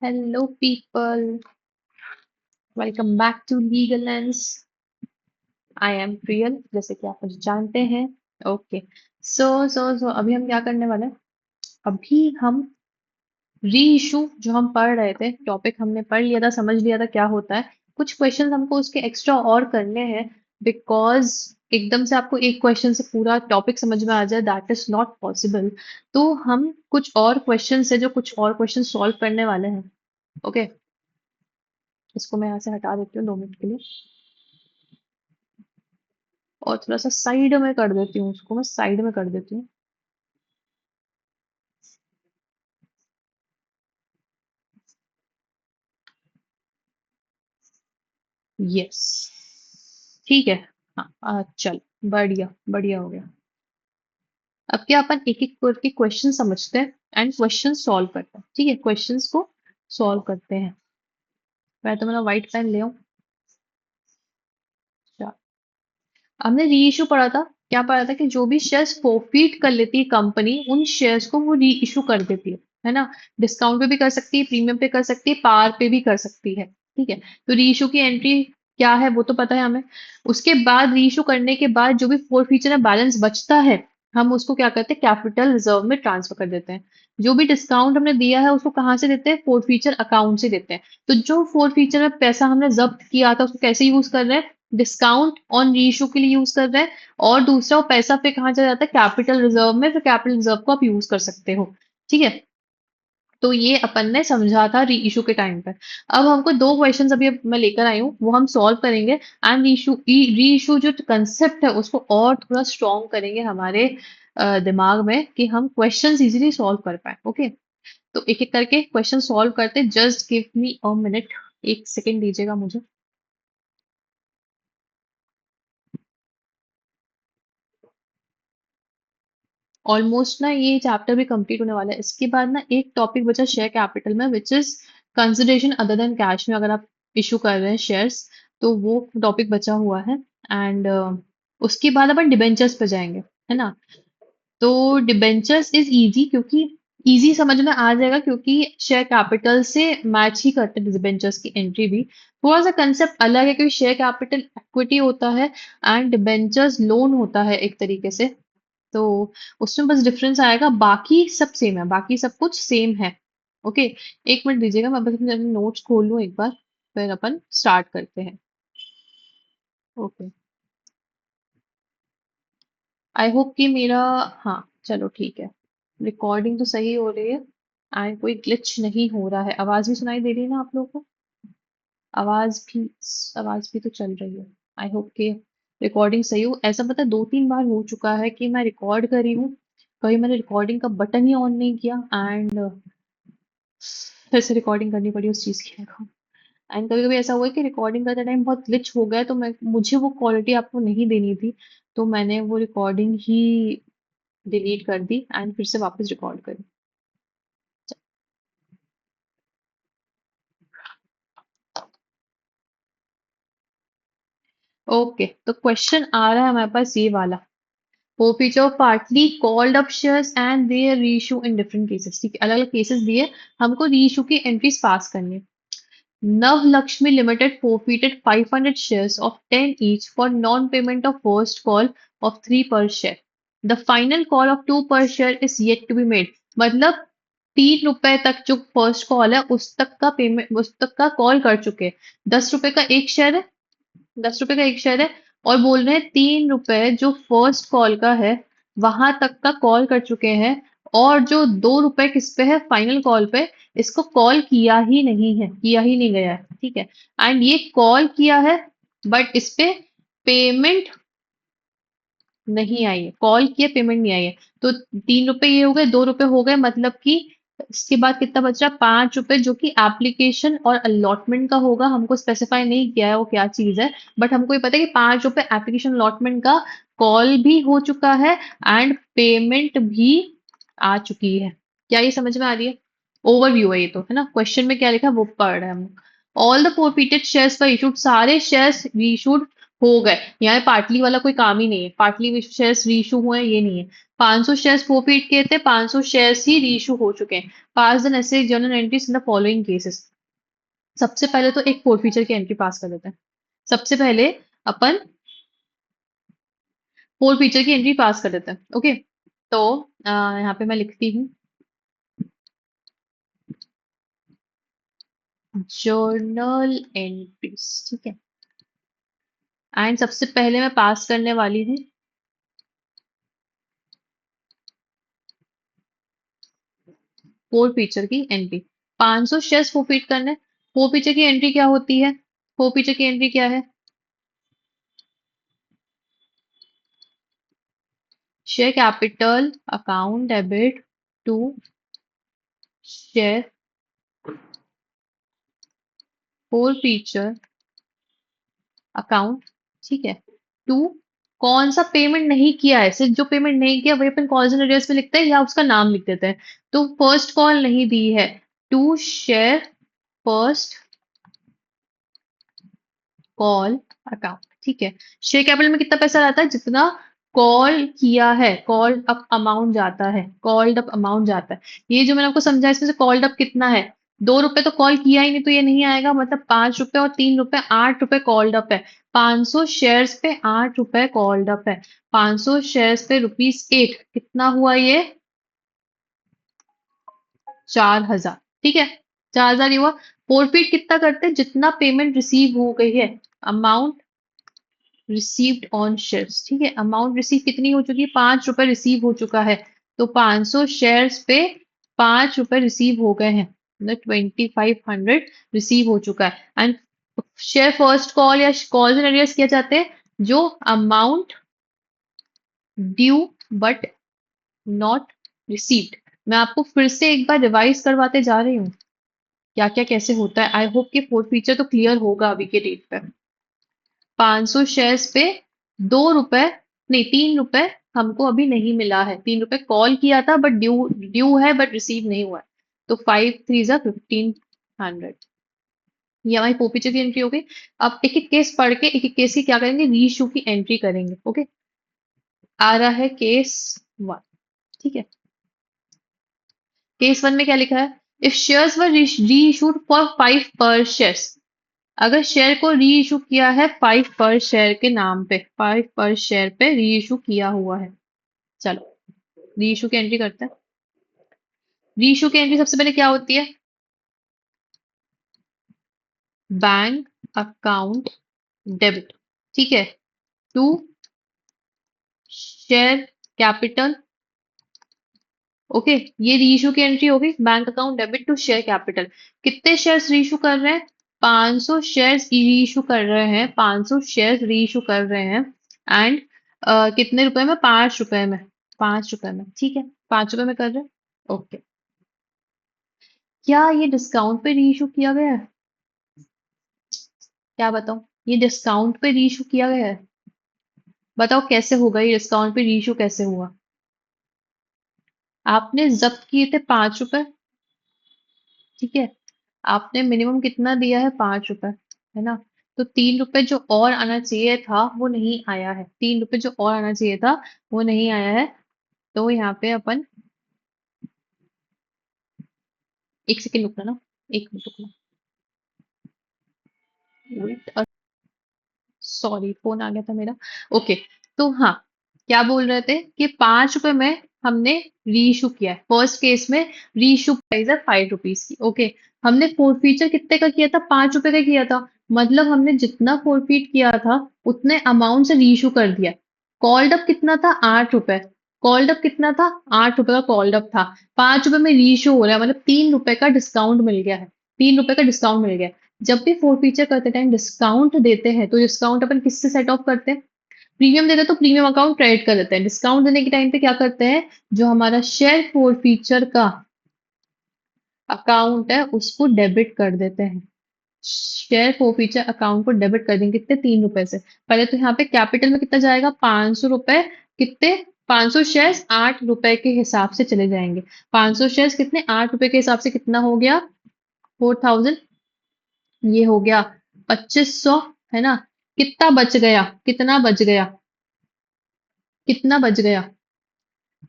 Hello, people. Welcome back to Legal Lens. I am Priyal, जैसे कि आप मुझे जानते हैं. ओके. सो अभी हम क्या करने वाले हैं? अभी हम री इशू जो हम पढ़ रहे थे, टॉपिक हमने पढ़ लिया था, समझ लिया था क्या होता है. कुछ क्वेश्चन हमको उसके एक्स्ट्रा और करने हैं, बिकॉज एकदम से आपको एक क्वेश्चन से पूरा टॉपिक समझ में आ जाए, दैट इज नॉट पॉसिबल. तो हम कुछ और क्वेश्चन से जो कुछ और क्वेश्चन सॉल्व करने वाले हैं. ओके. इसको मैं यहाँ से हटा देती हूँ 2 मिनट के लिए और थोड़ा सा साइड में कर देती हूँ. उसको मैं साइड में कर देती हूँ. यस. ठीक है. हाँ, चल. बढ़िया बढ़िया हो गया. अब क्या अपन एक एक करके क्वेश्चन समझते हैं एंड क्वेश्चन सॉल्व करते हैं. ठीक है, क्वेश्चंस को सॉल्व करते हैं. मैं तो मेरा व्हाइट पेन ले आऊं. अच्छा. हमने री इशू पढ़ा था. क्या पढ़ा था कि जो भी शेयर्स फोरफीट कर लेती है कंपनी, उन शेयर्स को वो री इशू कर देती है ना. डिस्काउंट पे भी कर सकती है, प्रीमियम पे कर सकती है, पार पे भी कर सकती है. ठीक है. तो री इशू की एंट्री क्या है वो तो पता है हमें. उसके बाद री इशू करने के बाद जो भी फोर फीचर में बैलेंस बचता है, हम उसको क्या करते हैं, कैपिटल रिजर्व में ट्रांसफर कर देते हैं. जो भी डिस्काउंट हमने दिया है उसको कहाँ से देते हैं, फोर फीचर अकाउंट से देते हैं. तो जो फोर फीचर में पैसा हमने जब्त किया था उसको कैसे यूज कर रहे हैं, डिस्काउंट ऑन रीइश्यू के लिए यूज कर रहे हैं. और दूसरा वो पैसा फिर कहाँ चला जाता है, कैपिटल रिजर्व में. फिर कैपिटल रिजर्व को आप यूज कर सकते हो. ठीक है. तो ये अपन ने समझा था री इशू के टाइम पर. अब हमको दो क्वेश्चंस अभी मैं लेकर आई हूँ, वो हम सॉल्व करेंगे. एंड री इशू जो कंसेप्ट है उसको और थोड़ा स्ट्रॉन्ग करेंगे हमारे दिमाग में, कि हम क्वेश्चंस इजीली सॉल्व कर पाए. ओके. तो एक एक करके क्वेश्चन सॉल्व करते. Just give me a minute. एक सेकेंड दीजिएगा मुझे. ऑलमोस्ट ना ये चैप्टर भी कंप्लीट होने वाला है. इसके बाद ना एक टॉपिक बचा शेयर कैपिटल में, which is consideration other than cash में. अगर आप इशू कर रहे हैं शेयर्स तो वो टॉपिक बचा हुआ है. एंड उसके बाद अपन डिबेंचर्स पे जाएंगे, है ना. तो डिबेंचर्स इज इजी, क्योंकि इजी समझ में आ जाएगा, क्योंकि शेयर कैपिटल से मैच ही करते हैं डिबेंचर्स की एंट्री भी. थोड़ा सा कंसेप्ट अलग है, क्योंकि शेयर कैपिटल इक्विटी होता है एंड डिबेंचर्स लोन होता है एक तरीके से. तो उसमें बस डिफरेंस आएगा, बाकी सब सेम है, बाकी सब कुछ सेम है. ओके. एक मिनट दीजिएगा, मैं बस अपने नोट्स खोल लूँ एक बार, फिर अपन स्टार्ट करते हैं. ओके. आई होप कि मेरा, हाँ चलो ठीक है, रिकॉर्डिंग तो सही हो रही है एंड कोई ग्लिच नहीं हो रहा है. आवाज भी सुनाई दे रही है ना आप लोगों को? आवाज भी, आवाज भी तो चल रही है. आई होप कि रिकॉर्डिंग सही हो. ऐसा पता है 2-3 बार हो चुका है कि मैं रिकॉर्ड कर रही हूँ, कभी मैंने रिकॉर्डिंग का बटन ही ऑन नहीं किया एंड फिर से रिकॉर्डिंग करनी पड़ी उस चीज की. एंड कभी कभी ऐसा हुआ है कि रिकॉर्डिंग करते टाइम बहुत ग्लिच हो गया, तो मैं, मुझे वो क्वालिटी आपको नहीं देनी थी, तो मैंने वो रिकॉर्डिंग ही डिलीट कर दी एंड फिर से वापस रिकॉर्ड करी. ओके. तो क्वेश्चन आ रहा है हमारे पास ये वाला. forfeiture of partly called up shares and their reissue in different cases. ठीक है, अलग अलग केसेस दिए, हमको reissue की एंट्रीज पास करनी है. Navlakshmi Limited forfeited 500 shares of 10 each for non-payment of first call of 3 per share. The final call of 2 per share is yet to be made. मतलब 3 रुपए तक जो फर्स्ट कॉल है उस तक का पेमेंट, उस तक का कॉल कर चुके हैं. 10 रुपए का एक शेयर है, 10 रुपए का एक शेयर है. और बोल रहे हैं 3 रुपए जो फर्स्ट कॉल का है वहां तक का कॉल कर चुके हैं. और जो 2 रुपए किस पे है, फाइनल कॉल पे, इसको कॉल किया ही नहीं है, किया ही नहीं गया है. ठीक है. एंड ये कॉल किया है बट इस पे पेमेंट नहीं आई है. कॉल किया, पेमेंट नहीं आई है. तो 3 रुपए ये हो गए, 2 रुपए हो गए, मतलब कि इसके बाद कितना बच रहा है, 5 रुपए, जो कि एप्लीकेशन और अलॉटमेंट का होगा. हमको स्पेसिफाई नहीं किया है वो क्या चीज है, बट हमको ये पता है कि 5 रुपए एप्लीकेशन अलॉटमेंट का कॉल भी हो चुका है एंड पेमेंट भी आ चुकी है. क्या ये समझ में आ रही है? ओवरव्यू है ये तो, है ना. क्वेश्चन में क्या लिखा है वो पढ़ रहे हैं हम. All the forfeited shares were issued, सारे शेयर्स इशूड हो गए। यहाँ पार्टली वाला कोई काम ही नहीं है, पार्टली शेयर्स रीइशू हुए हैं, ये नहीं है। 500 शेयर्स फोरफीट किए थे, 500 शेयर्स ही रीइशू हो चुके हैं। Pass the necessary journal entries in the following cases. सबसे पहले तो एक फोरफीचर की एंट्री पास कर देते हैं। सबसे पहले अपन फोरफीचर की एंट्री पास कर देते हैं। ओके, तो यहाँ पे मैं लिखती हूँ जर्नल एंट्रीज, ठीक है। एंड सबसे पहले मैं पास करने वाली हूँ फोर फीचर की एंट्री। 500 शेयर्स फोरफीट करने। फोर फीचर की एंट्री क्या होती है? फोर फीचर की एंट्री क्या है? Share capital account debit to share forfeiture account, ठीक है। टू कौन सा पेमेंट नहीं किया है, सिर्फ जो पेमेंट नहीं किया वही अपन कॉल्स एंड एरियर्स में लिखते हैं या उसका नाम लिख देते हैं। तो फर्स्ट कॉल नहीं दी है, to share first call account, ठीक है। शेयर कैपिटल में कितना पैसा रहता है? जितना कॉल किया है, कॉल्ड अप अमाउंट जाता है, कॉल्ड अप अमाउंट जाता है। ये जो मैंने आपको समझाया इसमें से कॉल्ड अप कितना है? 2 रुपए तो कॉल किया ही नहीं, तो ये नहीं आएगा। मतलब 5 रुपए और 3 रुपए, 8 रुपए कॉल्ड अप है। 500 शेयर्स पे 8 रुपए कॉल्ड अप है। 500 शेयर्स पे ₹8, कितना हुआ ये? 4,000, ठीक है। 4,000 ही हुआ। फोरफीट कितना करते हैं? जितना पेमेंट रिसीव हो गई है, अमाउंट रिसीव्ड ऑन शेयर्स, ठीक है। अमाउंट रिसीव कितनी हो चुकी है? 5 रुपए रिसीव हो चुका है। तो 500 शेयर्स पे 5 रुपए रिसीव हो गए हैं, मतलब 2500 रिसीव हो चुका है। एंड शेयर फर्स्ट कॉल या कॉल्स एंड अरियर्स किया जाते हैं जो amount due but not received. मैं आपको फिर से एक बार रिवाइज करवाते जा रही हूँ क्या क्या कैसे होता है। आई होप कि फोर्थ फीचर तो क्लियर होगा अभी के डेट पे। 500 शेयर्स पे 2 रुपए, नहीं 3 रुपए हमको अभी नहीं मिला है। 3 रुपए कॉल किया था बट ड्यू ड्यू है बट रिसीव नहीं हुआ है। तो 5 3 1500, ये हमारी फोपीचर की एंट्री हो गई। अब एक एक केस पढ़ के एक एक केस की क्या करेंगे, रीइश्यू की एंट्री करेंगे। ओके, आ रहा है केस 1, ठीक है। केस 1 में क्या लिखा है? If shares were reissued for 5 पर शेयर्स। अगर शेयर को री इशू किया है 5 पर शेयर के नाम पे, 5 पर शेयर पे री इशू किया हुआ है। चलो री इशू की एंट्री करते हैं। री इशू की एंट्री सबसे पहले क्या होती है? बैंक अकाउंट डेबिट, ठीक है, टू शेयर कैपिटल। ओके, ये री इशू की एंट्री होगी, bank account debit to share capital. कितने शेयर्स री इशू कर रहे हैं? 500 शेयर्स री इशू कर रहे हैं, 500 शेयर्स री इशू कर रहे हैं। एंड कितने रुपए में? 5 रुपए में, 5 रुपए में, ठीक है। 5 रुपए में कर रहे हैं। ओके, क्या ये डिस्काउंट पे री इशू किया गया है? क्या बताऊं, ये डिस्काउंट पे री इशू किया गया है? बताओ कैसे होगा ये डिस्काउंट पे री इशू कैसे हुआ? आपने जब्त किए थे 5 रुपए, ठीक है। आपने मिनिमम कितना दिया है? 5 रुपए, है ना। तो 3 रुपए जो और आना चाहिए था वो नहीं आया है। 3 रुपए जो और आना चाहिए था वो नहीं आया है। तो यहाँ पे अपन, एक सेकेंड रुकना ना, एक मिनट रुकना। वेट, सॉरी फोन आ गया था मेरा। ओके, तो हाँ, क्या बोल रहे थे कि 5 रुपए में हमने री इशू किया है। फर्स्ट केस में री इशू प्राइस है ₹5 की। ओके, हमने फोरफीचर कितने का किया था? 5 रुपए का किया था। मतलब हमने जितना फोरफीट किया था उतने अमाउंट से री इशू कर दिया। कॉल्ड अप कितना था? 8 रुपए। कॉल्ड अप कितना था? 8 रुपए का कॉल्ड अप था। 5 रुपए में री इशू हो रहा है, मतलब 3 रुपए का डिस्काउंट मिल गया है। 3 रुपए का डिस्काउंट मिल गया है। जब भी फोर फीचर करते टाइम डिस्काउंट देते हैं तो डिस्काउंट अपन किससे सेट ऑफ करते हैं? प्रीमियम देते हैं तो प्रीमियम अकाउंट क्रेडिट कर देते हैं। डिस्काउंट देने के टाइम पे क्या करते हैं? जो हमारा शेयर फोर फीचर का अकाउंट है उसको डेबिट कर देते हैं। शेयर फोर फीचर अकाउंट को डेबिट कर देंगे कितने? 3 रुपए से। पहले तो यहाँ पे कैपिटल में कितना जाएगा? 500 रुपए। कितने? 500 शेयर्स 8 रुपए के हिसाब से चले जाएंगे। 500 शेयर्स कितने? 8 रुपए के हिसाब से कितना हो गया? 4000। ये हो गया 2500, है ना। कितना बच गया, कितना बच गया, कितना बच गया?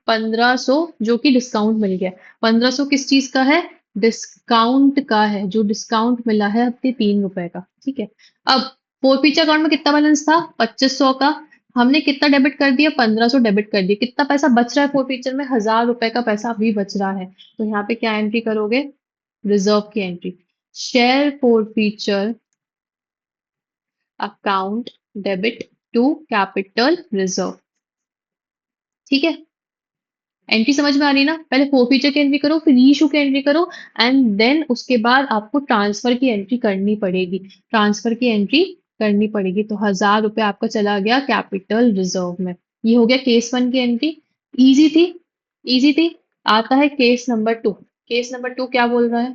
1500, जो कि डिस्काउंट मिल गया। 1500 किस चीज का है? डिस्काउंट का है, जो डिस्काउंट मिला है अपने 3 रुपए का। ठीक है। अब फोरफीचर अकाउंट में कितना बैलेंस था? 2500 का। हमने कितना डेबिट कर दिया? 1500 डेबिट कर दिया। कितना पैसा बच रहा है फोरफीचर में? 1000 रुपए का पैसा अभी बच रहा है। तो यहाँ पे क्या एंट्री करोगे? रिजर्व की entry. Share forfeiture account debit to capital reserve. ठीक है। एंट्री समझ में आ रही है ना? पहले फोरफीचर की एंट्री करो, फिर रीइशू की एंट्री करो, एंड देन उसके बाद आपको ट्रांसफर की एंट्री करनी पड़ेगी। ट्रांसफर की एंट्री करनी पड़ेगी। तो 1000 रुपए आपका चला गया कैपिटल रिजर्व में। ये हो गया केस वन की एंट्री। इजी थी, इजी थी। आता है case number two. Case number two क्या बोल रहा है?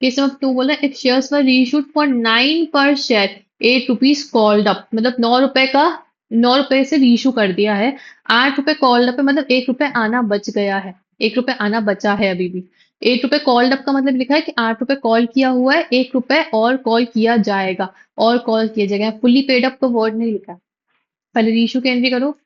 केस नंबर टू बोल रहा है, if shares were reissued for 9 पर शेयर, 8 रुपीज कॉल्ड अप, मतलब 9 रुपए का, 9 रुपए से रीइश्यू कर दिया है। 8 रुपए कॉल्ड अप है, मतलब 1 रुपए आना बच गया है। 1 रुपए आना बचा है अभी भी। 8 रुपए कॉल्ड अप का मतलब लिखा है कि 8 रुपए कॉल किया हुआ है, 1 रुपए और कॉल किया जाएगा, और कॉल किया जाएगा। फुल्ली पेड अप तो वर्ड नहीं लिखा है। पहले रीइश्यू की एंट्री करो।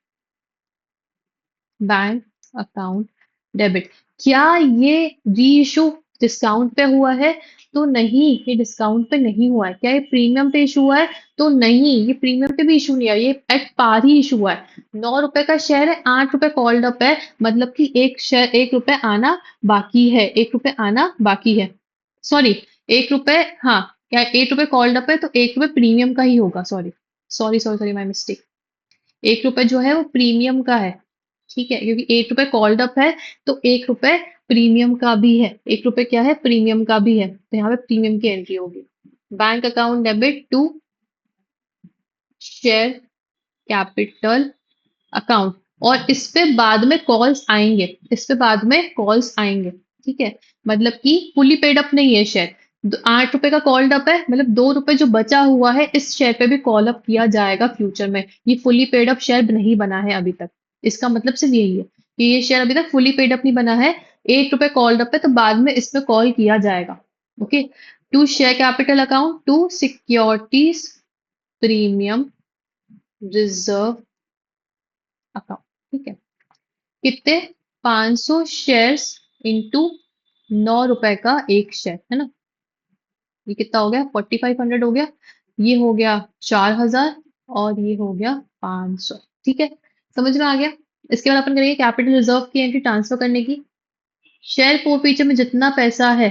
Bank account debit. क्या ये रीइशू डिस्काउंट पे हुआ है? तो नहीं, ये डिस्काउंट पे नहीं हुआ है। क्या ये प्रीमियम पे इशू हुआ है? तो नहीं, ये प्रीमियम पे भी इशू नहीं है, ये एट पार ही इशू हुआ है। 9 रुपए का शेयर है, 8 रुपए कॉल्ड अप है, मतलब कि एक शेयर 1 रुपए आना बाकी है, 1 रुपए आना बाकी है। सॉरी, 1 रुपए, हाँ, क्या 8 रुपए कॉल्ड अप है तो 1 रुपए प्रीमियम का ही होगा। Sorry, sorry sorry sorry, my mistake. 1 रुपए जो है वो प्रीमियम का है। ठीक है, क्योंकि 8 रुपए कॉल्ड अप है, तो 1 रुपए प्रीमियम का भी है। 1 रुपए क्या है? प्रीमियम का भी है, तो यहाँ पे प्रीमियम की एंट्री होगी। Bank account debit to share capital account. और इस पे बाद में कॉल्स आएंगे, इस पे बाद में कॉल्स आएंगे। ठीक है। मतलब कि फुली पेड अप नहीं है शेयर। 8 रुपए का कॉल्ड अप है, मतलब 2 रुपए जो बचा हुआ है इस शेयर पे भी कॉल अप किया जाएगा फ्यूचर में। ये फुली पेड अप शेयर नहीं बना है अभी तक। इसका मतलब सिर्फ यही है कि ये शेयर अभी तक फुली पेड अप नहीं बना है। 8 रुपए कॉल्ड अप है, तो बाद में इसमें कॉल किया जाएगा। Okay. To share capital account to securities premium reserve account. ठीक है। कितने? 500 शेयर्स इंटू 9 रुपए का एक शेयर, है ना? ये कितना हो गया? 4500 हो गया। ये हो गया 4000, और ये हो गया 500। ठीक है, समझ में आ गया? इसके बाद अपन करेंगे कैपिटल रिजर्व की एंट्री ट्रांसफर करने की। शेयर फोरफीचर में जितना पैसा है,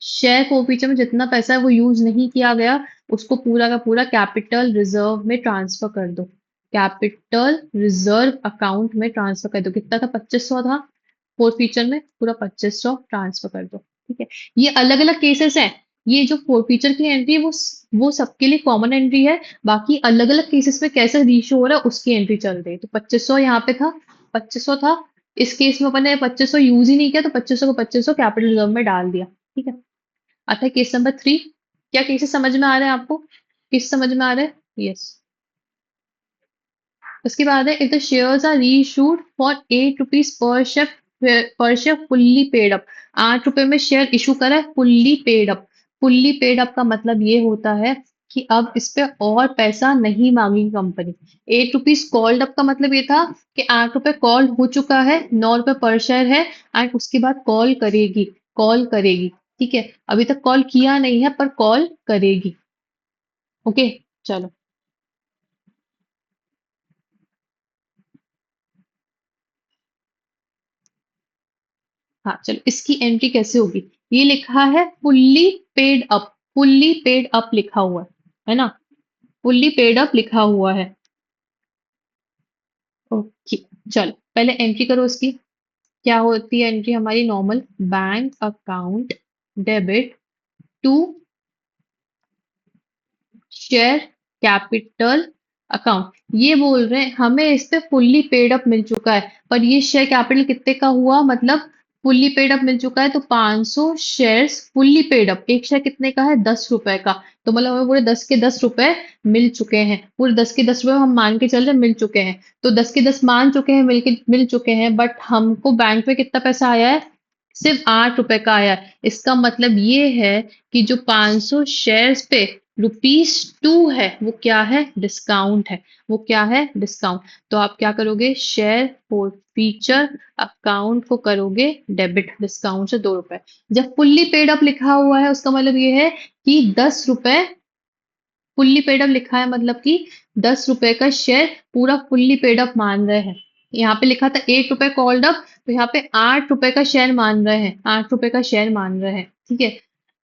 शेयर फोरफीचर में जितना पैसा है वो यूज नहीं किया गया, उसको पूरा का पूरा कैपिटल रिजर्व में ट्रांसफर कर दो। कैपिटल रिजर्व अकाउंट में ट्रांसफर कर दो। कितना था? 2500 था फोरफीचर में, पूरा 2500 ट्रांसफर कर दो। ठीक है। ये अलग अलग केसेस हैं। ये जो फोरफीचर की एंट्री है वो सबके लिए कॉमन एंट्री है। बाकी अलग अलग केसेस में कैसे रीशो हो रहा है उसकी एंट्री चल रही है। तो 2500 यहाँ पे था, 2500 था। इस केस में अपन ने 2500 यूज ही नहीं किया, तो 2500 को 2500 कैपिटल रिजर्व में डाल दिया। ठीक है। आता है केस नंबर 3। क्या केसेस समझ में आ रहे हैं आपको? केस समझ में आ रहे हैं? यस। उसके बाद है, if the shares are reissued for 8 rupees per share fully paid up. 8 रुपए में शेयर इशू करा है, fully paid up. Fully paid up का मतलब ये होता है कि अब इस पे और पैसा नहीं मांगेगी कंपनी। 8 रुपीज कॉल्ड अप का मतलब ये था कि 8 रुपए कॉल हो चुका है, 9 रुपए पर शेयर है, एंड उसके बाद कॉल करेगी, कॉल करेगी। ठीक है, अभी तक कॉल किया नहीं है पर कॉल करेगी। ओके, चलो। हाँ चलो, इसकी एंट्री कैसे होगी? ये लिखा है fully paid up, fully paid up लिखा हुआ है ना? फुल्ली पेड अप लिखा हुआ है। ओके, चलो पहले एंट्री करो इसकी। क्या होती है एंट्री हमारी? Normal bank account debit to share capital account. ये बोल रहे हैं हमें इस पे फुल्ली पेड अप मिल चुका है, पर ये शेयर कैपिटल कितने का हुआ? मतलब फुल्ली पेड अप मिल चुका है, तो 500 शेयर्स फुल्ली पेड अप। एक शेयर कितने का है? 10 रुपए का। तो मतलब हमें पूरे 10 के 10 रुपए मिल चुके हैं। पूरे 10 के 10 रुपए हम मान के चल रहे हैं मिल चुके हैं। तो 10 के 10 मान चुके हैं, मिल चुके हैं, बट हमको बैंक में कितना पैसा आया है? सिर्फ 8 रुपए का आया है। इसका मतलब ये है कि जो 500 शेयर्स पे ₹2 है, वो क्या है? डिस्काउंट है। वो क्या है? डिस्काउंट। तो आप क्या करोगे? शेयर फॉर फीचर अकाउंट को करोगे डेबिट, डिस्काउंट से ₹2। जब फुल्ली पेड अप लिखा हुआ है उसका मतलब ये है कि ₹10, फुल्ली पेड अप लिखा है मतलब कि ₹10 का शेयर पूरा फुल्ली पेड अप मान रहे हैं। यहाँ पे लिखा था ₹8 कॉल्ड अप, तो यहाँ पे ₹8 का शेयर मान रहे हैं, ₹8 का शेयर मान रहे हैं। ठीक है,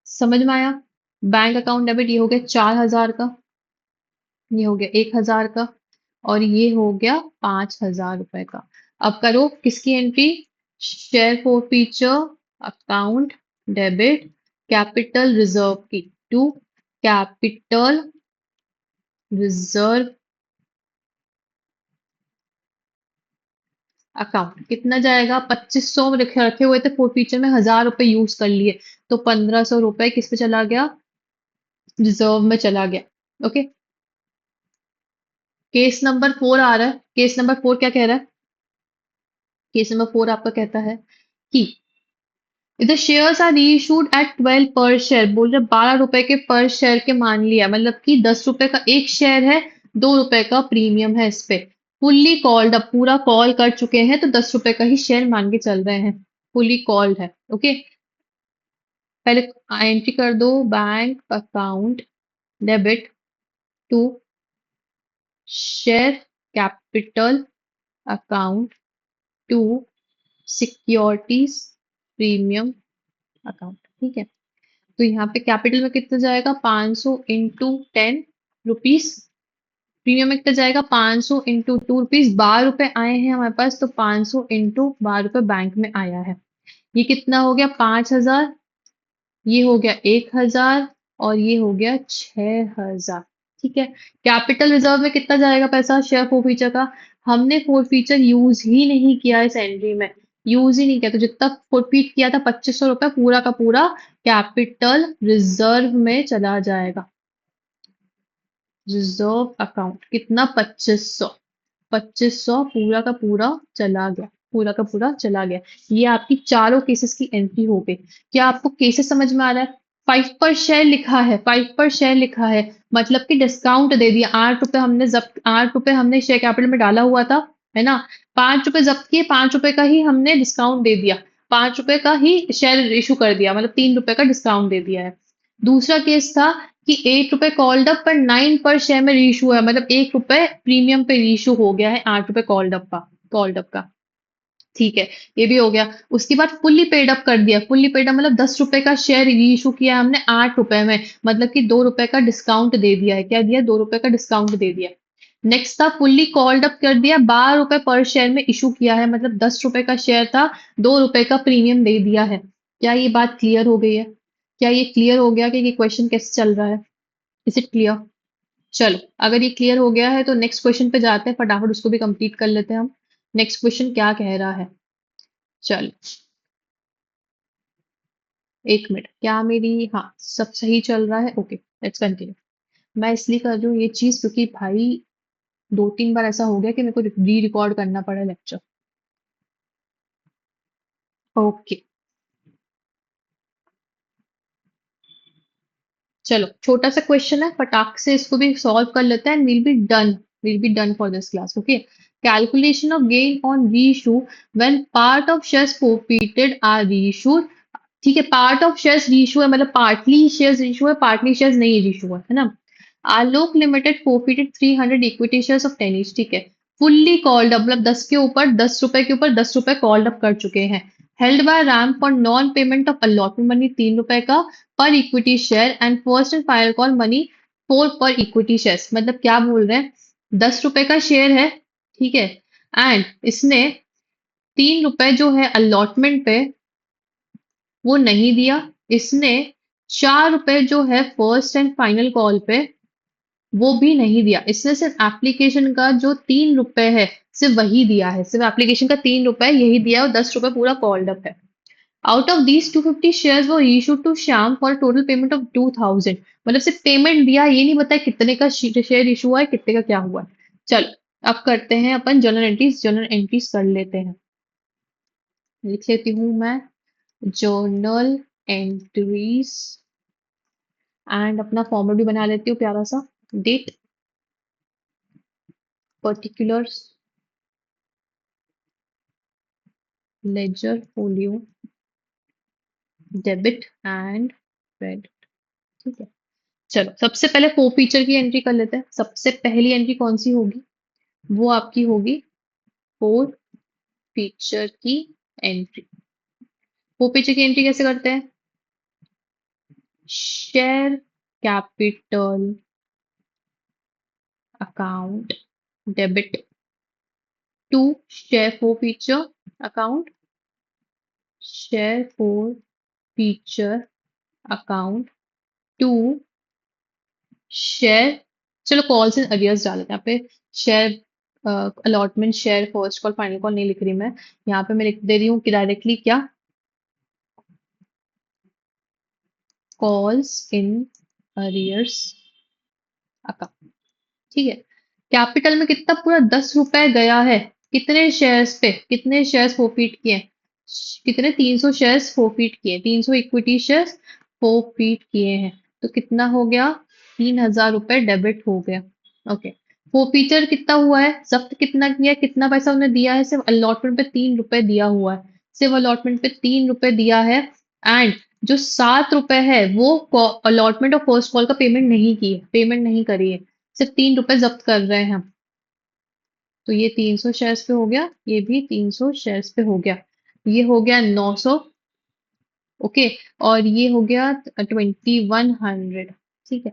समझ में आया? बैंक अकाउंट डेबिट ये हो गया 4,000 का, ये हो गया 1,000 का, और ये हो गया ₹5,000 का। अब करो किसकी entry? Share for feature account debit capital reserve की, टू कैपिटल रिजर्व अकाउंट। कितना जाएगा? 2500 में रखे रखे हुए थे फोर फीचर में, ₹1,000 यूज कर लिए, तो ₹1,500 किस पे चला गया? रिजर्व में चला गया। ओके, केस नंबर 4 आ रहा है। केस नंबर 4 क्या कह रहा है? केस नंबर 4 आपका कहता है कि the shares are reissued eight 12 पर शेयर, बोल रहे ₹12 के पर शेयर के मान लिया, मतलब कि ₹10 का एक शेयर है, ₹2 का प्रीमियम है इस पे। फुल्ली कॉल्ड, अब पूरा कॉल कर चुके हैं तो ₹10 का ही शेयर मान के चल रहे हैं, फुल्ली कॉल्ड है। ओके, पहले एंट्री कर दो, bank account debit to share capital account to securities premium account. ठीक है, तो यहाँ पे कैपिटल में कितना जाएगा? 500 इंटू 10 रुपीज। प्रीमियम में कितना जाएगा? 500 इंटू ₹2, ₹12 आए हैं हमारे पास, तो 500 इंटू ₹12 बैंक में आया है। ये कितना हो गया? 5,000, ये हो गया 1,000, और ये हो गया 6,000। ठीक है, कैपिटल रिजर्व में कितना जाएगा पैसा शेयर फोर फीचर का? हमने फोर फीचर यूज ही नहीं किया इस एंट्री में, यूज ही नहीं किया, तो जितना फोरफीट किया था ₹2,500 पूरा का पूरा कैपिटल रिजर्व में चला जाएगा। रिजर्व अकाउंट कितना? 2500, 2500 पूरा का पूरा चला गया, पूरा का पूरा चला गया। ये आपकी चारों केसेस की एंट्री हो गई। क्या आपको केसेस समझ में आ रहा है? 5 पर शेयर लिखा है, 5 पर शेयर लिखा है, मतलब कि डिस्काउंट दे दिया। ₹8 हमने शेयर कैपिटल में डाला हुआ था, है ना? ₹5 जब्त किए, ₹5 का ही हमने डिस्काउंट दे दिया, ₹5 का ही शेयर इशू कर दिया, मतलब ₹3 का डिस्काउंट दे दिया है। दूसरा केस था कि ₹8 कॉल्ड अप पर 9 पर शेयर में रीइशू है, मतलब ₹1 प्रीमियम पे रीइशू हो गया है ₹8 कॉल्ड अप का। ठीक है, ये भी हो गया। उसके बाद फुल्ली पेड अप कर दिया, फुल्ली पेड अप मतलब ₹10 का शेयर रीइशू किया हमने ₹8 में, मतलब कि ₹2 का डिस्काउंट दे दिया है। क्या दिया? ₹2 का डिस्काउंट दे दिया। नेक्स्ट था फुल्ली कॉल्ड अप कर दिया, ₹12 पर शेयर में इशू किया है, मतलब ₹10 का शेयर था, ₹2 का प्रीमियम दे दिया है। क्या ये बात क्लियर हो गई है? क्या ये क्लियर हो गया कि ये क्वेश्चन कैसे चल रहा है? Is it clear? चलो, अगर ये क्लियर हो गया है तो नेक्स्ट क्वेश्चन पे जाते हैं, फटाफट उसको भी कंप्लीट कर लेते हैं हम। नेक्स्ट क्वेश्चन क्या कह रहा है? चलो, एक मिनट, क्या मेरी, हाँ सब सही चल रहा है? Okay, let's continue. मैं इसलिए कर रही हूँ ये चीज क्योंकि भाई 2-3 बार ऐसा हो गया कि मेरे को री रिकॉर्ड करना पड़ा लेक्चर। ओके, चलो छोटा सा क्वेश्चन है, फटाक से इसको भी सॉल्व कर लेते हैं, will be done for this class. Okay, calculation of gain on reissue when part of shares forfeited are reissued. ठीक है, पार्ट ऑफ शेयर्स रीइशू है, मतलब पार्टली शेयर्स रीइशू है, पार्टली शेयर्स नहीं रीइशू है ना? Alok limited forfeited 300 equity shares of 10 each। ठीक है, फुल्ली कॉल्ड अप, मतलब 10 के ऊपर, ₹10 के ऊपर ₹10 कॉल्ड अप कर चुके हैं। Held by RAM for non payment of allotment money ₹3 का पर equity share, and first and final call money 4 पर इक्विटी शेयर। मतलब क्या बोल रहे हैं? ₹10 का शेयर है, ठीक है, एंड इसने ₹3 जो है अलॉटमेंट पे वो नहीं दिया, इसने ₹4 जो है फर्स्ट एंड फाइनल कॉल पे वो भी नहीं दिया, इसने सिर्फ एप्लीकेशन का जो ₹3 है सिर्फ वही दिया है, सिर्फ एप्लीकेशन का ₹3 यही दिया है, और ₹10 पूरा कॉल्ड अप है। आउट ऑफ दीज 250 शेयर्स वो issue to Shyam for total payment of 2000, मतलब सिर्फ पेमेंट दिया, ये नहीं बताया कितने का शेयर इशू हुआ है, कितने का क्या हुआ है। चलो, अब करते हैं अपन जर्नल एंट्रीज कर लेते हैं। लिख लेती हूँ मैं जर्नल एंट्रीज एंड अपना फॉर्मेट भी बना लेती हूँ प्यारा सा। Date, particulars, ledger folio, debit and credit. ठीक है, चलो सबसे पहले फोर फीचर की एंट्री कर लेते हैं। सबसे पहली एंट्री कौन सी होगी? वो आपकी होगी फोर फीचर की एंट्री। फोर फीचर की एंट्री कैसे करते हैं? Share capital account debit to share forfeiture account, share forfeiture account to share, चलो कॉल्स इन अरियर्स डाल देते हैं यहाँ पे। Share allotment, share first call, final call नहीं लिख रही मैं यहाँ पे, मैं लिख दे रही हूँ कि डायरेक्टली क्या, कॉल्स इन अरियर्स अकाउंट। ठीक है, कैपिटल में कितना, पूरा 10 रुपए गया है। कितने शेयर्स पे, कितने शेयर्स फोरफीट किए? कितने, 300 शेयर्स फोरफीट किए, 300 इक्विटी शेयर्स फोरफीट किए हैं। तो कितना हो गया? 3,000 रुपए डेबिट हो गया। ओके, फोरफीचर कितना हुआ है, जब्त कितना किया है, कितना पैसा उन्हें दिया है? सिर्फ अलॉटमेंट पे 3 रुपए दिया हुआ है, सिर्फ अलॉटमेंट पे 3 रुपए दिया है। एंड जो 7 रुपए है वो अलॉटमेंट और फर्स्ट कॉल का पेमेंट नहीं की है, पेमेंट नहीं करी है, सिर्फ 3 रुपए जब्त कर रहे हैं हम। तो ये 300 शेयर्स पे हो गया, ये भी 300 शेयर्स पे हो गया, ये हो गया 900। ओके, और ये हो गया 2100। ठीक है,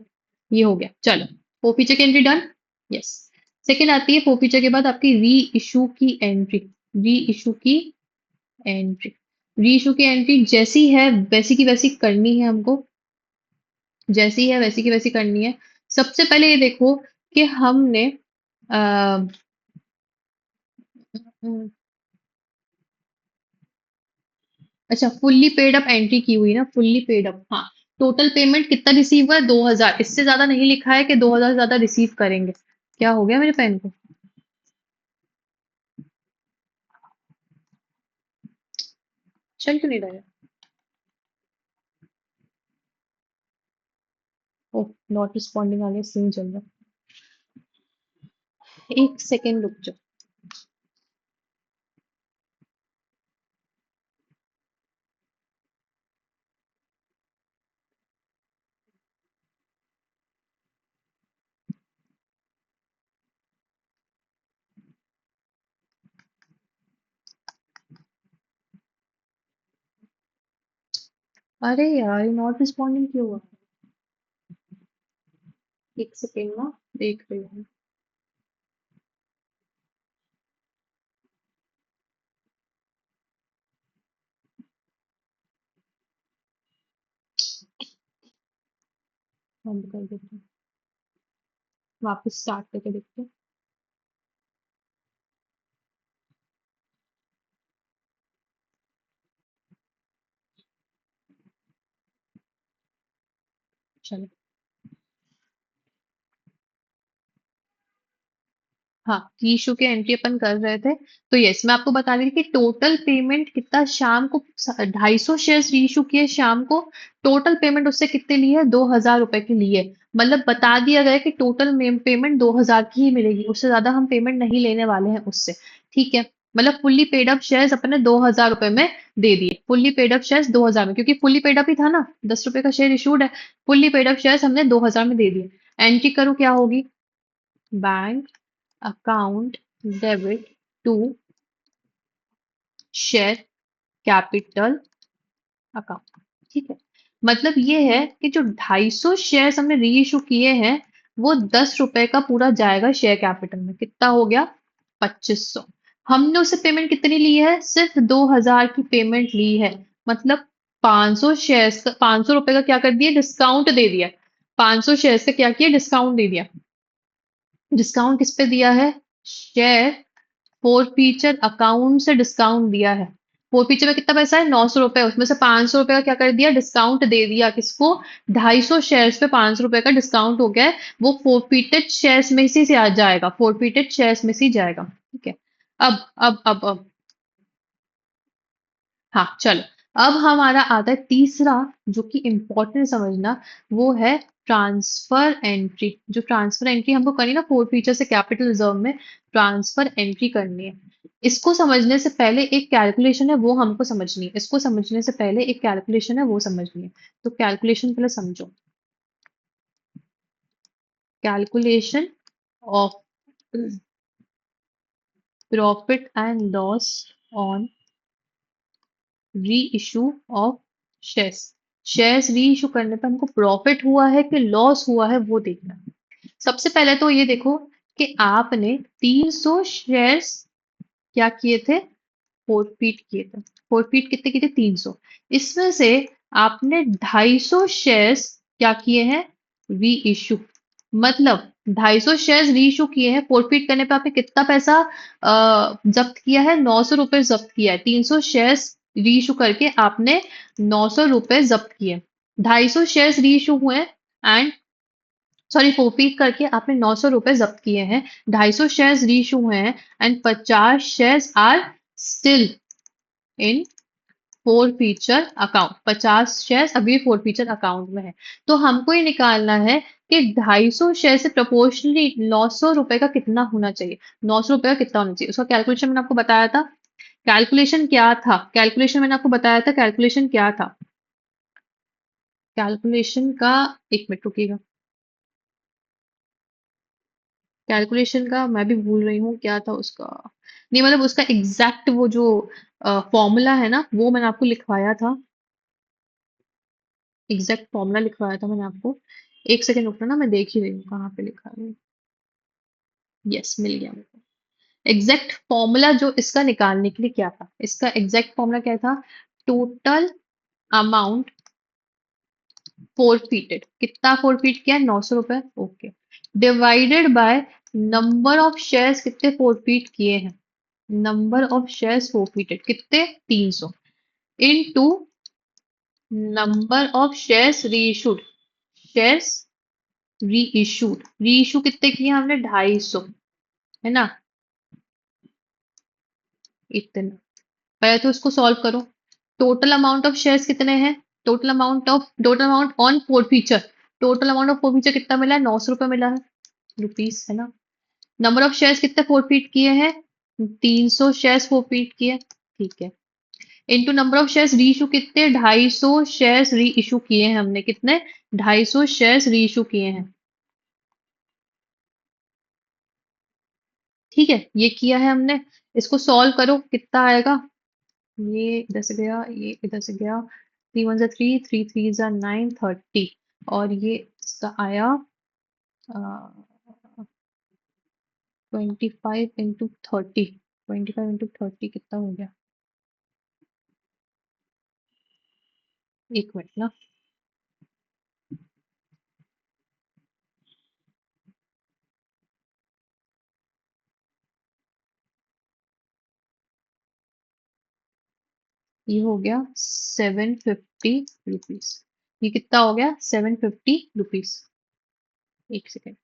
ये हो गया। चलो, फोर की एंट्री डन। यस, सेकेंड आती है फोर के बाद आपकी री इशू की एंट्री। री इशू की एंट्री, री इशू की एंट्री जैसी है वैसी की वैसी करनी है हमको, जैसी है वैसी की वैसी करनी है। सबसे पहले ये देखो कि हमने अ, अच्छा, फुल्ली पेड अप एंट्री की हुई ना, फुल्ली पेड अप, हाँ। टोटल पेमेंट कितना रिसीव हुआ है? 2,000, इससे ज्यादा नहीं लिखा है कि 2,000 ज्यादा रिसीव करेंगे। क्या हो गया मेरे पेन को? चल क्यों नहीं रहा है? ओह, नॉट रिस्पॉन्डिंग आ गया, सिंग चल रहा है। एक सेकेंड रुक जाओ। अरे यार, नॉट रिस्पॉन्डिंग क्यों हुआ? एक सेकेंड ना, देख रही हूँ। बंद कर देती हूँ, वापस स्टार्ट करके देखते हैं। चलो, हाँ, रीशू के एंट्री अपन कर रहे थे। तो यस, मैं आपको बता रही थी कि टोटल पेमेंट कितना शाम को, 250 शेयर्स रीशू किए शाम को। टोटल पेमेंट उससे कितने लिए है? 2,000 रुपए के लिए। मतलब बता दिया गया कि टोटल पेमेंट 2,000 की ही मिलेगी, उससे ज्यादा हम पेमेंट नहीं लेने वाले हैं उससे। ठीक है, मतलब फुल्ली पेड अप शेयर्स अपने 2,000 रुपए में दे दिए। फुल्ली पेड अप शेयर्स 2,000 में, क्योंकि फुल्ली पेड अप ही था ना, 10 रुपए का शेयर इशूड है। फुल्ली पेड अप शेयर्स हमने 2,000 में दे दिए। एंट्री करूँ क्या होगी? Bank account debit to share capital account. ठीक है, मतलब ये है कि जो 250 शेयर्स हमने री इशू किए हैं, वो 10 रुपए का पूरा जाएगा शेयर कैपिटल में। कितना हो गया? 2500। हमने उससे पेमेंट कितनी ली है? सिर्फ 2,000 की पेमेंट ली है। मतलब 500 शेयर्स का, 500 रुपए का क्या कर दिया? डिस्काउंट दे दिया। 500 शेयर्स का क्या किया? डिस्काउंट दे दिया। डिस्काउंट किस पे दिया है? शेयर फोर फीचर अकाउंट से डिस्काउंट दिया है। फोर फीचर में कितना पैसा है? 900 रुपए, उसमें से 500 रुपए का क्या कर दिया? डिस्काउंट दे दिया। किसको? 250 शेयर्स पे 500 रुपए का डिस्काउंट हो गया है। वो फोरफीटेड शेयर्स में से आ जाएगा, फोरफीटेड शेयर्स में से ही जाएगा। ठीक है, अब हाँ चलो, अब हमारा आता है तीसरा, जो कि इम्पोर्टेंट समझना, वो है ट्रांसफर एंट्री। जो ट्रांसफर एंट्री हमको करनी है ना, फोर फीचर से कैपिटल रिजर्व में ट्रांसफर एंट्री करनी है। इसको समझने से पहले एक कैलकुलेशन है वो हमको समझनी है। इसको समझने से पहले एक कैलकुलेशन है वो समझनी है। तो कैलकुलेशन पहले समझो। Calculation of profit and loss on री इशू ऑफ शेयर्स। शेयर्स री इशू करने पे हमको प्रॉफिट हुआ है कि लॉस हुआ है वो देखना है। सबसे पहले तो ये देखो कि आपने 300 शेयर्स क्या किए थे, फोरफीट किए थे। फोरफीट कितने किए थे, 300। इसमें से आपने 250 शेयर्स क्या किए हैं, री इशू। मतलब 250 शेयर्स री इशू किए हैं। फोरफीट करने पे आपने कितना पैसा जब्त किया है, 900 रुपए जब्त किया है। 300 शेयर्स री इशू करके आपने 900 रुपए जब्त किए। 250 शेयर्स री इशू हुए एंड सॉरी फोरफीट करके आपने 900 रुपए जब्त किए हैं। 250 शेयर्स री इशू हुए हैं and 50 shares are still in forfeiture account. 50 shares अभी फोर फीचर अकाउंट में है। तो हमको ये निकालना है कि 250 शेयर से प्रोपोर्शनली 900 रुपए का कितना होना चाहिए। 900 रुपए का कितना होना चाहिए, उसका कैलकुलेशन मैंने आपको बताया था। कैलकुलेशन क्या था, कैलकुलेशन मैंने आपको बताया था, कैलकुलेशन क्या था। कैलकुलेशन का, एक मिनट रुकिएगा, कैलकुलेशन का मैं भी भूल रही हूँ क्या था उसका। नहीं मतलब उसका एग्जैक्ट वो जो फॉर्मूला है ना, वो मैंने आपको लिखवाया था। एग्जैक्ट फॉर्मूला लिखवाया था मैंने आपको। एक सेकंड रुकना ना, मैं देख ही रही हूँ कहाँ पे लिखा है। यस, मिल गया मुझे। एग्जैक्ट फॉर्मूला जो इसका निकालने के लिए क्या था, इसका एग्जैक्ट फॉर्मूला क्या था, टोटल अमाउंट फोरफीटेड। कितना फोरफीट किया, 900 रुपए, okay, divided by number of shares, कितने फोरफीट किए हैं, नंबर ऑफ शेयर्स फोरफीटेड कितने, 300, into number of shares reissued. Shares reissued, reissue कितने किए हमने, 250, है ना, इतना। पहले तो इसको सॉल्व करो। टोटल अमाउंट ऑफ शेयर्स कितने हैं, total amount on four feature, total amount of four feature कितना मिला है, 900 रुपए मिला है, रुपीस, है ना। नंबर ऑफ शेयर्स कितने फोर फीट किए हैं, 300 शेयर्स फोर फीट किए, ठीक है। इनटू नंबर ऑफ शेयर्स री इशू कितने, 250 शेयर्स री इशू किए हैं हमने, कितने, 250 शेयर्स री इशू किए हैं, ठीक है, ये किया है हमने। इसको सॉल्व करो, कितना आएगा, ये इधर से गया, ये इधर से गया, 3 1 3, 3 3 9, 30, और ये इसका आया 25 इंटू 30, 25 इंटू 30 कितना हो गया, एक मिनट ना। ये हो गया 750 रुपीज। ये कितना हो गया, 750 रुपीज। एक सेकेंड,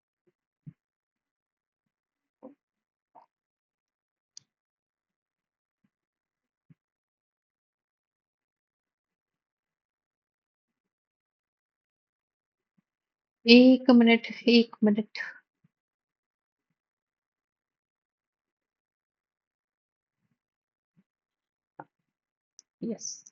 एक मिनट, एक मिनट। यस,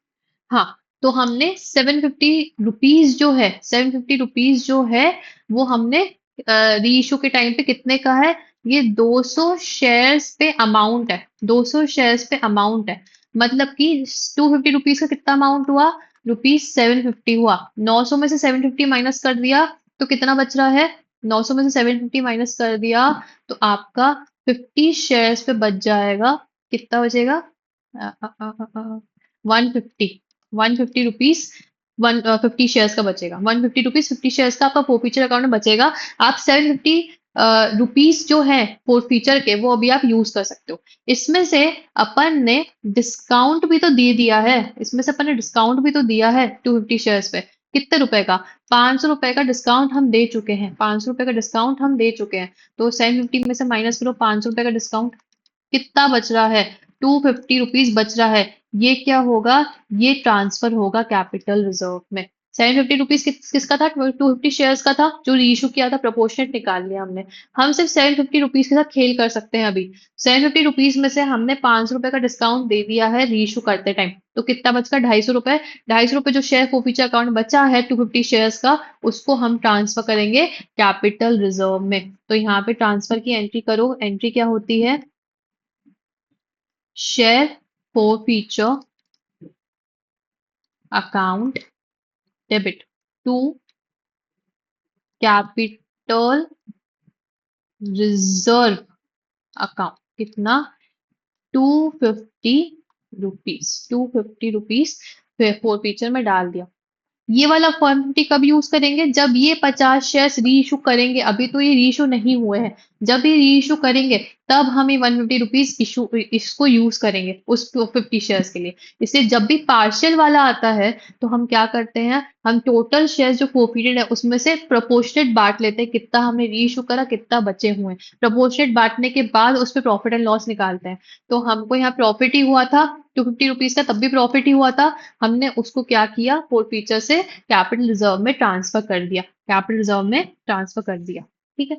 हाँ, तो हमने 750 रुपीज जो है, 750 रुपीज जो है, वो हमने री इशू के टाइम पे कितने का है, ये 200 शेयर्स पे अमाउंट है, 200 शेयर्स पे अमाउंट है। मतलब कि 250 रुपीज का कितना अमाउंट हुआ, रुपीज 750 हुआ। 900 में से 750 माइनस कर दिया तो कितना बच रहा है, 900 में से 750 माइनस कर दिया तो आपका 50 शेयर्स पे बच जाएगा, कितना बचेगा, 150, 150 रुपीज, 150 शेयर्स का बचेगा, 150 रुपीज 50 शेयर्स का आपका फोर फीचर अकाउंट में बचेगा। आप 750 रुपीज जो है फोर फीचर के, वो अभी आप यूज कर सकते हो। इसमें से अपन ने डिस्काउंट भी तो दे दिया है, इसमें से अपन ने डिस्काउंट भी तो दिया है 250 शेयर्स पे, कितने रुपए का, 500 रुपए का डिस्काउंट हम दे चुके हैं, 500 रुपए का डिस्काउंट हम दे चुके हैं। तो 750 में से माइनस करो 500 रुपए का डिस्काउंट, कितना बच रहा है, 250 रुपीज बच रहा है। ये क्या होगा, ये ट्रांसफर होगा कैपिटल रिजर्व में। 750 रुपीज किसका था, 250 शेयर्स का था जो रीइशू किया था, प्रोपोर्शनेट निकाल लिया हमने। हम सिर्फ 750 रुपीज के साथ खेल कर सकते हैं अभी। 750 रुपीज में से हमने 500 रुपए का डिस्काउंट दे दिया है रीइशू करते टाइम, तो कितना बचका 250 रुपए। 250 रुपए जो शेयर फोफीचर अकाउंट बचा है 250 शेयर्स का, उसको हम ट्रांसफर करेंगे कैपिटल रिजर्व में। तो यहाँ पे ट्रांसफर की एंट्री करो, एंट्री क्या होती है, share forfeiture account debit to capital reserve account. कितना, 250 रुपीज। 250 रुपीज फोरफीचर में डाल दिया। ये वाला फॉर्मेलिटी कब यूज करेंगे, जब ये 50 शेयर्स री इशू करेंगे। अभी तो ये री इशू नहीं हुए हैं, जब ये री इशू करेंगे तब हम ये 150 रुपीज इशू इसको यूज करेंगे उस 50 शेयर्स के लिए। इसलिए जब भी पार्शियल वाला आता है तो हम क्या करते हैं, हम टोटल शेयर्स जो फोरफीटेड है उसमें से प्रोपोर्शनेट बांट लेते हैं, कितना हमने री इशू करा कितना बचे हुए हैं। प्रोपोर्शनेट बांटने के बाद उस पर प्रॉफिट एंड लॉस निकालते हैं। तो हमको यहाँ प्रॉफिट ही हुआ था 250 रुपीज का, तब भी प्रॉफिट ही हुआ था। हमने उसको क्या किया, फोरफीचर से कैपिटल रिजर्व में ट्रांसफर कर दिया, कैपिटल रिजर्व में ट्रांसफर कर दिया। ठीक है,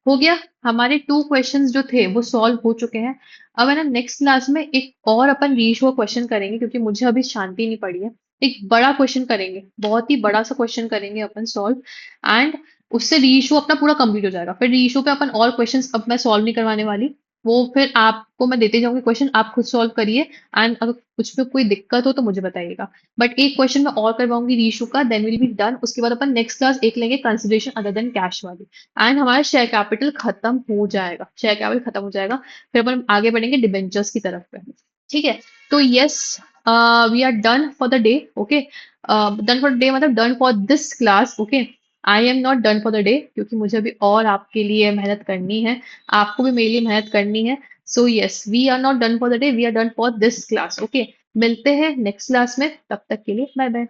हो गया। हमारे 2 क्वेश्चंस जो थे वो सॉल्व हो चुके हैं। अब है ना नेक्स्ट क्लास में एक और अपन रीशो क्वेश्चन करेंगे, क्योंकि मुझे अभी शांति नहीं पड़ी है। एक बड़ा क्वेश्चन करेंगे, बहुत ही बड़ा सा क्वेश्चन करेंगे अपन सॉल्व, एंड उससे रीशो अपना पूरा कंप्लीट हो जाएगा। फिर रीशो पे अपन और क्वेश्चंस अब मैं सॉल्व नहीं करवाने वाली, वो फिर आपको मैं देते जाऊंगी क्वेश्चन, आप खुद सॉल्व करिए। एंड अगर कुछ में कोई दिक्कत हो तो मुझे बताइएगा। बट एक क्वेश्चन मैं और करवाऊंगी रीशू का, देन विल बी डन। उसके बाद अपन नेक्स्ट क्लास एक लेंगे कंसिडरेशन अदर देन कैश वाली, एंड हमारा शेयर कैपिटल खत्म हो जाएगा, शेयर कैपिटल खत्म हो जाएगा। फिर अपन आगे बढ़ेंगे डिबेंचर्स की तरफ पे। ठीक है, तो yes, we are done for the day. Okay, done for the day मतलब done for this class. Okay, I am not done for the day, क्योंकि मुझे अभी और आपके लिए मेहनत करनी है, आपको भी मेरे लिए मेहनत करनी है। So yes, we are not done for the day, we are done for this class. Okay, मिलते हैं नेक्स्ट क्लास में, तब तक के लिए बाय बाय।